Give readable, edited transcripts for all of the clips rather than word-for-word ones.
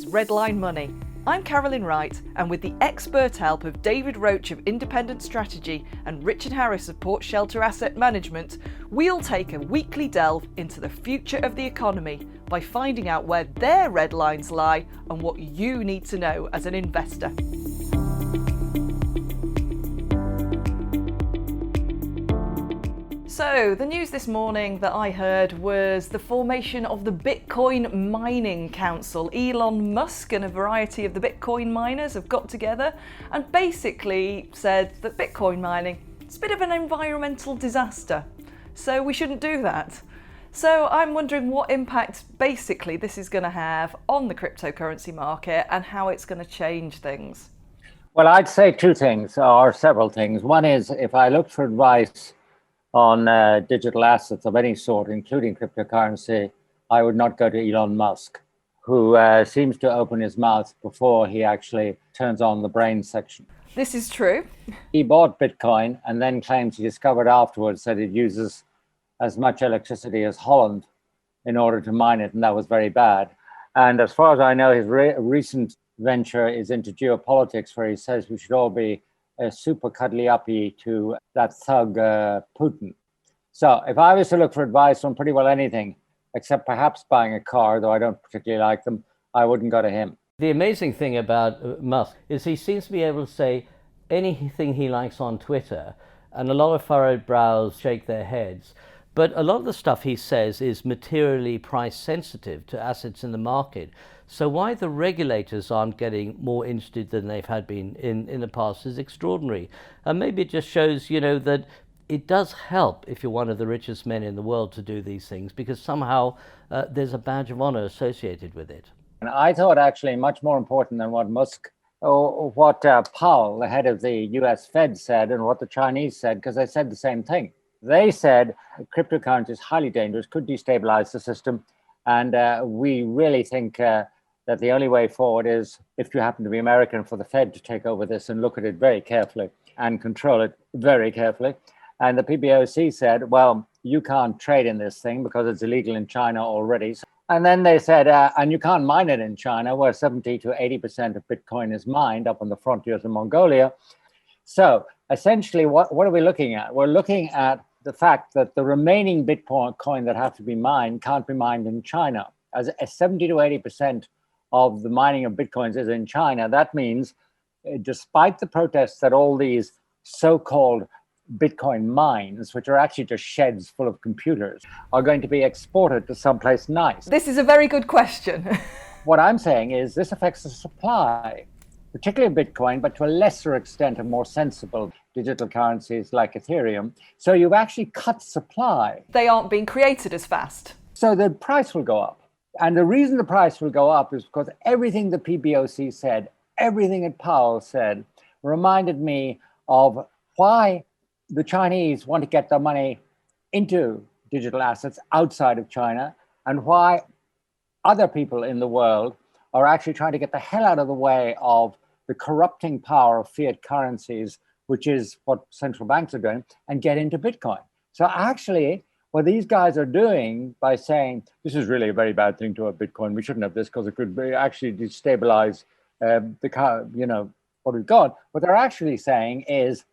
Redline Money. I'm Carolyn Wright, and with the expert help of David Roach of Independent Strategy and Richard Harris of Port Shelter Asset Management, we'll take a weekly delve into the future of the economy by finding out where their red lines lie and what you need to know as an investor. So, the news this morning that I heard was the formation of the Bitcoin Mining Council. Elon Musk and a variety of the Bitcoin miners have got together and basically said that Bitcoin mining is a bit of an environmental disaster, so we shouldn't do that. So I'm wondering what impact basically this is going to have on the cryptocurrency market and how it's going to change things. Well, I'd say two things, or several things. One is, if I looked for advice on digital assets of any sort, including cryptocurrency, I would not go to Elon Musk, who seems to open his mouth before he actually turns on the brain section. This is true. He bought Bitcoin and then claims he discovered afterwards that it uses as much electricity as Holland in order to mine it, and that was very bad. And as far as I know, his recent venture is into geopolitics, where he says we should all be super cuddly-uppy to that thug Putin. So if I was to look for advice on pretty well anything, except perhaps buying a car, though I don't particularly like them, I wouldn't go to him. The amazing thing about Musk is he seems to be able to say anything he likes on Twitter, and a lot of furrowed brows shake their heads. But a lot of the stuff he says is materially price sensitive to assets in the market. So why the regulators aren't getting more interested than they've had been in the past is extraordinary. And maybe it just shows, that it does help if you're one of the richest men in the world to do these things, because somehow there's a badge of honor associated with it. And I thought actually much more important than what Musk or what Powell, the head of the US Fed, said, and what the Chinese said, because they said the same thing. They said cryptocurrency is highly dangerous, could destabilize the system. And we really think that the only way forward is, if you happen to be American, for the Fed to take over this and look at it very carefully and control it very carefully. And the PBOC said, well, you can't trade in this thing because it's illegal in China already. And then they said, and you can't mine it in China, where 70 to 80% of Bitcoin is mined up on the frontiers of Mongolia. So essentially, what are we looking at? We're looking at the fact that the remaining Bitcoin that have to be mined can't be mined in China. As 70 to 80% of the mining of Bitcoins is in China, that means, despite the protests that all these so-called Bitcoin mines, which are actually just sheds full of computers, are going to be exported to someplace nice. This is a very good question. What I'm saying is this affects the supply, particularly Bitcoin, but to a lesser extent of more sensible digital currencies like Ethereum. So you've actually cut supply. They aren't being created as fast. So the price will go up. And the reason the price will go up is because everything the PBOC said, everything that Powell said, reminded me of why the Chinese want to get their money into digital assets outside of China, and why other people in the world are actually trying to get the hell out of the way of the corrupting power of fiat currencies, which is what central banks are doing, and get into Bitcoin. So actually, what these guys are doing by saying, this is really a very bad thing to have Bitcoin, we shouldn't have this because it could actually destabilize what we've got. What they're actually saying is,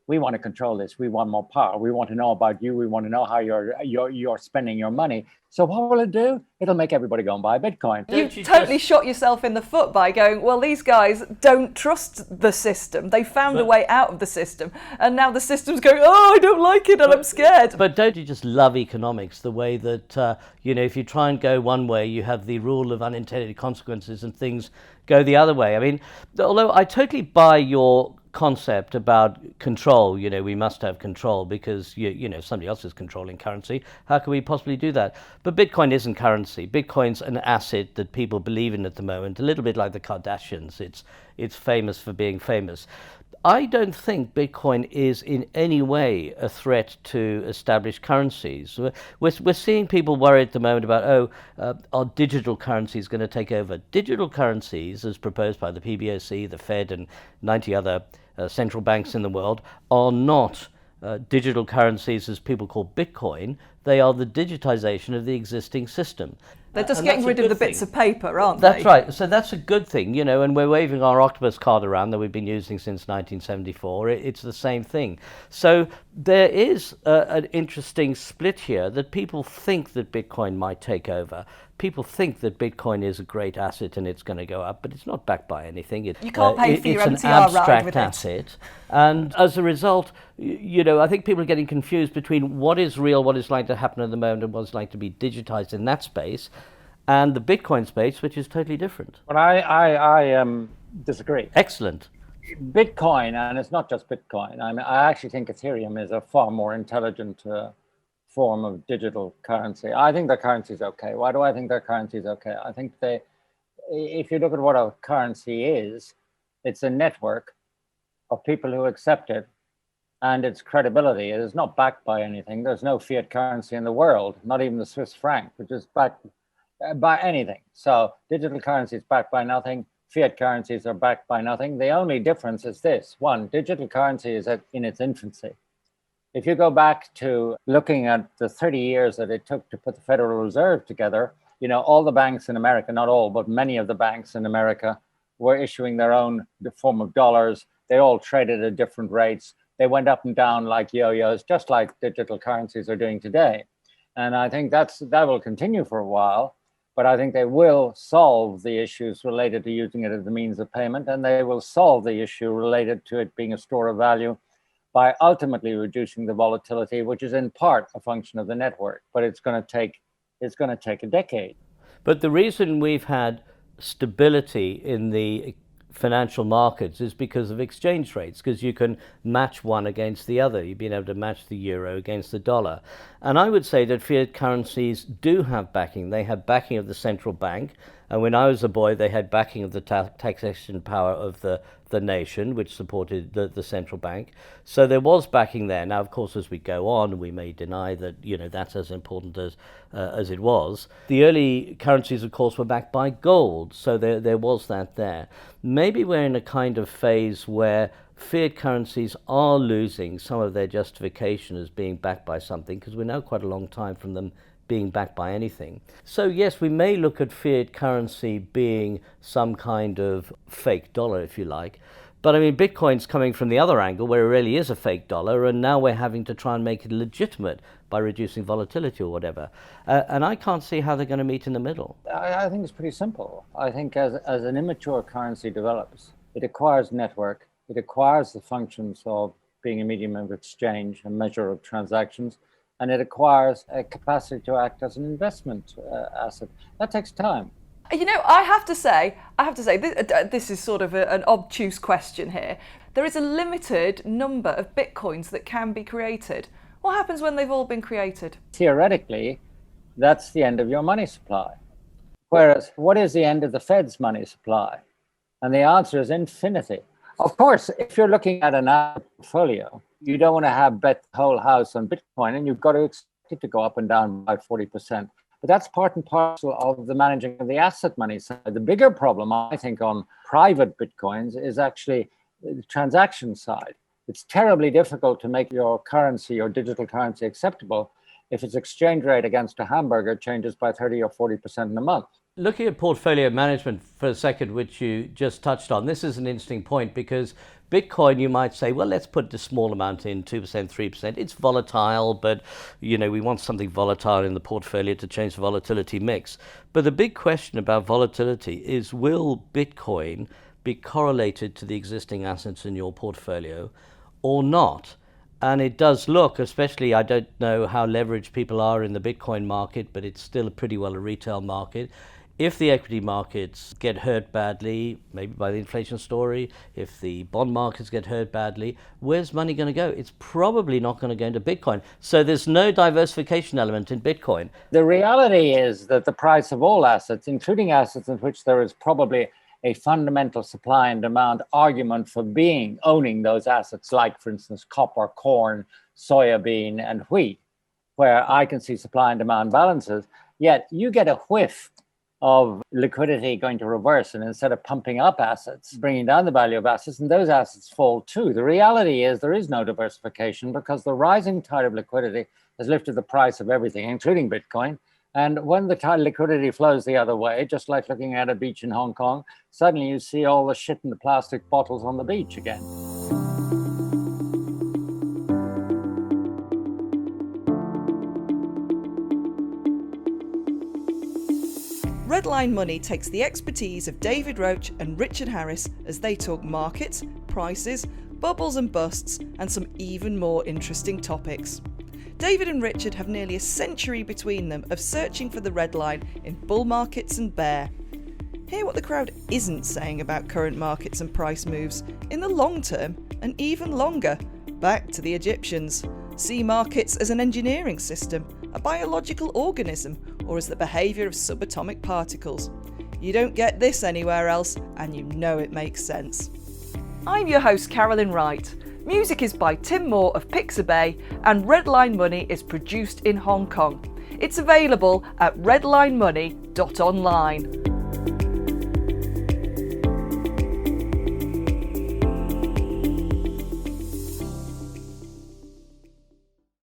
we want to control this. We want more power. We want to know about you. We want to know how you're spending your money. So what will it do? It'll make everybody go and buy Bitcoin. You totally shot yourself in the foot by going, well, these guys don't trust the system. They found a way out of the system. And now the system's going, oh, I don't like it and I'm scared. But don't you just love economics, the way that, if you try and go one way, you have the rule of unintended consequences and things go the other way. I mean, although I totally buy your concept about control, we must have control because somebody else is controlling currency. How can we possibly do that? But Bitcoin isn't currency. Bitcoin's an asset that people believe in at the moment, a little bit like the Kardashians. It's famous for being famous. I don't think Bitcoin is in any way a threat to established currencies. We're seeing people worry at the moment about, are digital currencies going to take over? Digital currencies, as proposed by the PBOC, the Fed, and 90 other central banks in the world, are not digital currencies, as people call Bitcoin, they are the digitization of the existing system. They're just getting rid of the bits of paper, aren't they? That's they? right. So that's a good thing, you know, and we're waving our octopus card around that we've been using since 1974. It's the same thing. So there is an interesting split here that people think that Bitcoin might take over. People think that Bitcoin is a great asset and it's going to go up, but it's not backed by anything. You can't pay for your it's MTR an abstract ride with asset. And as a result, you know, I think people are getting confused between what is real, what is likely to happen at the moment, and what's likely to be digitized in that space, and the Bitcoin space, which is totally different. But I disagree. Excellent. Bitcoin, and it's not just Bitcoin. I mean, I actually think Ethereum is a far more intelligent form of digital currency. I think their currency is okay. Why do I think their currency is okay? I think if you look at what a currency is, it's a network of people who accept it and its credibility. It is not backed by anything. There's no fiat currency in the world, not even the Swiss franc, which is backed by anything. So digital currency is backed by nothing. Fiat currencies are backed by nothing. The only difference is this. One, digital currency is in its infancy. If you go back to looking at the 30 years that it took to put the Federal Reserve together, you know, all the banks in America, not all, but many of the banks in America were issuing their own form of dollars. They all traded at different rates. They went up and down like yo-yos, just like digital currencies are doing today. And I think that will continue for a while, but I think they will solve the issues related to using it as a means of payment, and they will solve the issue related to it being a store of value by ultimately reducing the volatility, which is in part a function of the network, but it's going to take a decade. But the reason we've had stability in the financial markets is because of exchange rates, because you can match one against the other. You've been able to match the euro against the dollar. And I would say that fiat currencies do have backing. They have backing of the central bank. And when I was a boy, they had backing of the taxation power of the nation, which supported the central bank. So there was backing there. Now, of course, as we go on, we may deny that, you know, that's as important as it was. The early currencies, of course, were backed by gold. So there was that there. Maybe we're in a kind of phase where fiat currencies are losing some of their justification as being backed by something, because we're now quite a long time from them being backed by anything. So yes, we may look at fiat currency being some kind of fake dollar, if you like. But I mean, Bitcoin's coming from the other angle where it really is a fake dollar, and now we're having to try and make it legitimate by reducing volatility or whatever. And I can't see how they're going to meet in the middle. I think it's pretty simple. I think as an immature currency develops, it acquires network, it acquires the functions of being a medium of exchange, a measure of transactions, and it acquires a capacity to act as an investment asset. That takes time. You know, I have to say, this is sort of an obtuse question here. There is a limited number of Bitcoins that can be created. What happens when they've all been created? Theoretically, that's the end of your money supply. Whereas, what is the end of the Fed's money supply? And the answer is infinity. Of course, if you're looking at an asset portfolio, you don't want to bet the whole house on Bitcoin, and you've got to expect it to go up and down by 40%. But that's part and parcel of the managing of the asset money side. The bigger problem, I think, on private Bitcoins is actually the transaction side. It's terribly difficult to make your currency, your digital currency, acceptable if its exchange rate against a hamburger changes by 30 or 40% in a month. Looking at portfolio management for a second, which you just touched on, this is an interesting point, because Bitcoin, you might say, well, let's put a small amount in, 2%, 3%. It's volatile, but you know, we want something volatile in the portfolio to change the volatility mix. But the big question about volatility is, will Bitcoin be correlated to the existing assets in your portfolio or not? And it does look, especially, I don't know how leveraged people are in the Bitcoin market, but it's still pretty well a retail market. If the equity markets get hurt badly, maybe by the inflation story, if the bond markets get hurt badly, where's money going to go? It's probably not going to go into Bitcoin. So there's no diversification element in Bitcoin. The reality is that the price of all assets, including assets in which there is probably a fundamental supply and demand argument for owning those assets, like, for instance, copper, corn, soybean, and wheat, where I can see supply and demand balances, yet you get a whiff of liquidity going to reverse, and instead of pumping up assets, bringing down the value of assets, and those assets fall too. The reality is there is no diversification because the rising tide of liquidity has lifted the price of everything, including Bitcoin. And when the tide of liquidity flows the other way, just like looking at a beach in Hong Kong, suddenly you see all the shit in the plastic bottles on the beach again. Redline Money takes the expertise of David Roach and Richard Harris as they talk markets, prices, bubbles and busts, and some even more interesting topics. David and Richard have nearly a century between them of searching for the red line in bull markets and bear. Hear what the crowd isn't saying about current markets and price moves in the long term and even longer. Back to the Egyptians. See markets as an engineering system, a biological organism, or as the behaviour of subatomic particles. You don't get this anywhere else, and you know it makes sense. I'm your host, Carolyn Wright. Music is by Tim Moore of Pixabay, and Redline Money is produced in Hong Kong. It's available at redlinemoney.online.